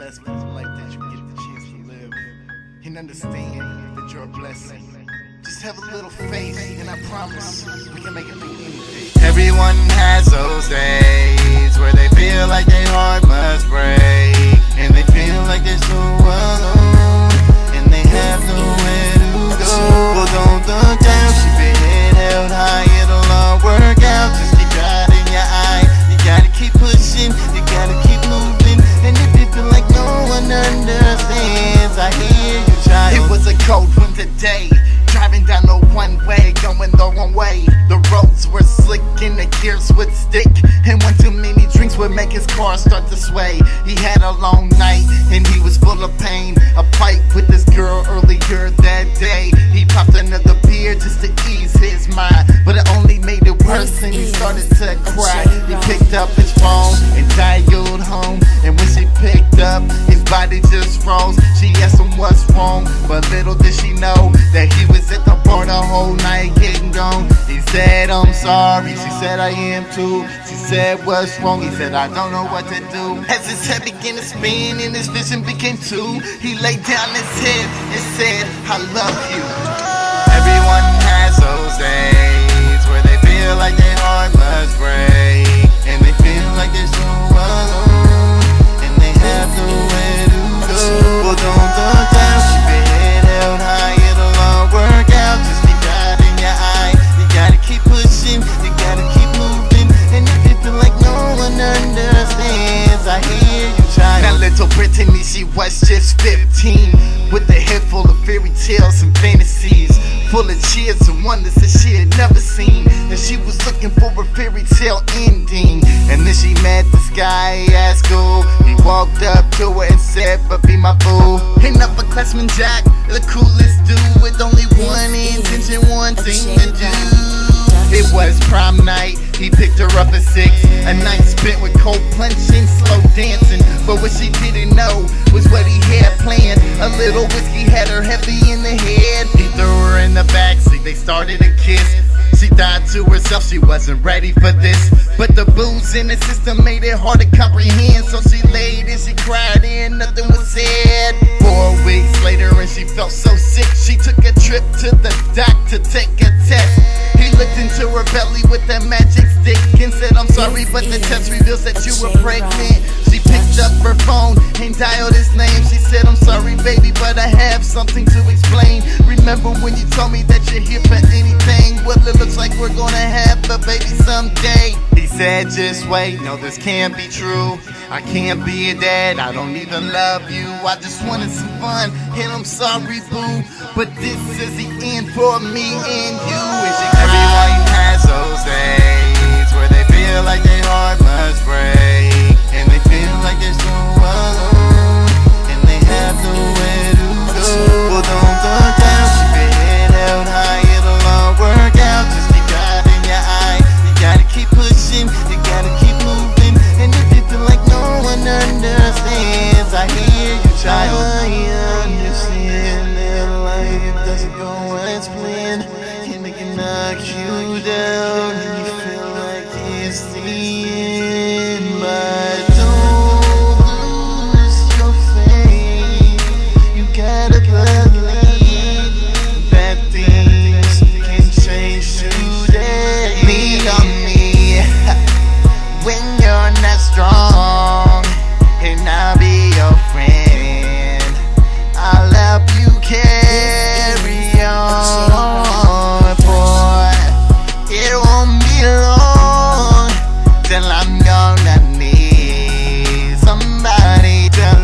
blessed with the life that you get the chance to live. And understand that you're a blessing. Just have a little faith, and I promise we can make it through anything. Everyone has those days where they feel like their heart must break, and they feel like they're so alone, and they have nowhere to go. Well, don't look down, keep your head held high, it'll all work out. Just keep God in your eye. You gotta keep pushing, you gotta keep moving, and if you feel like no one understands, I hear you, child. It was a cold winter day, driving down the one way, going the wrong way. The roads were slick and the gears would stick, and one too many drinks would make his car start to sway. He had a long night and he was full of pain. A fight with this girl earlier that day. He popped another beer just to ease his mind, but it only made it worse and he started to cry. He picked up his phone and dialed home, and when she picked up, his body just froze. She asked him what's wrong, but little did she know that he was at the bar the whole night getting gone. He said, I'm sorry. She said, I am too. She said, what's wrong? He said, I don't know what to do. As his head began to spin and his vision became two, he laid down his head and said, I love you. Everyone has those days where they feel like their heart must break, and they feel like they're so alone, and they have nowhere to go. Well, don't look down, keep your head held high, it'll all work out. Just keep God in your eye. You gotta keep pushing, you gotta keep moving, and if you feel like no one understands, I hear you, child. Now little Brittany, she was just 15, with a head full of fairy tales and fantasies, full of cheers and wonders that she had never seen. And she was looking for a fairy tale ending, and then she met this guy at school. He walked up to her and said, but be my boo. Ain't upperclassman Jack, the coolest dude, with only one intention, one thing to do. It was prom night, he picked her up at 6. A night spent with cold plunging, slow dancing. But what she didn't know was what he had planned. A little whiskey had her heavy in the head. He threw her in the backseat, they started to kiss. She thought to herself she wasn't ready for this, but the booze in the system made it hard to comprehend. So she laid and she cried and nothing was said. 4 weeks later and she felt so sick, she took a trip to the doc to take a test. He looked into her belly with that magic stick and said, I'm sorry, but the test reveals that you were pregnant. She picked up her phone and dialed his name. She said, I'm sorry, baby, but I have something to explain. Remember when you told me that you're here for anything? Well, it looks like we're gonna have a baby someday. He said, just wait, no, this can't be true. I can't be a dad, I don't even love you. I just wanted some fun, and I'm sorry, boo, but this is the end for me and you. Everyone has those days where they feel like their heart must break, and they feel like they're so alone, and they have nowhere to go. Well, don't look down, keep your head held high, it'll all work out. Just keep God in your eye. You gotta keep pushing, you gotta keep moving, and if you feel like no one understands, I hear you, child. I understand that life doesn't go as planned, and it can knock you down, and you feel like it's the end. But don't lose your faith. You gotta believe that things can change today. Lean on me when you're not strong, and I'll be your friend. I'll help you carry on, boy. It won't be long till I'm gonna need somebody to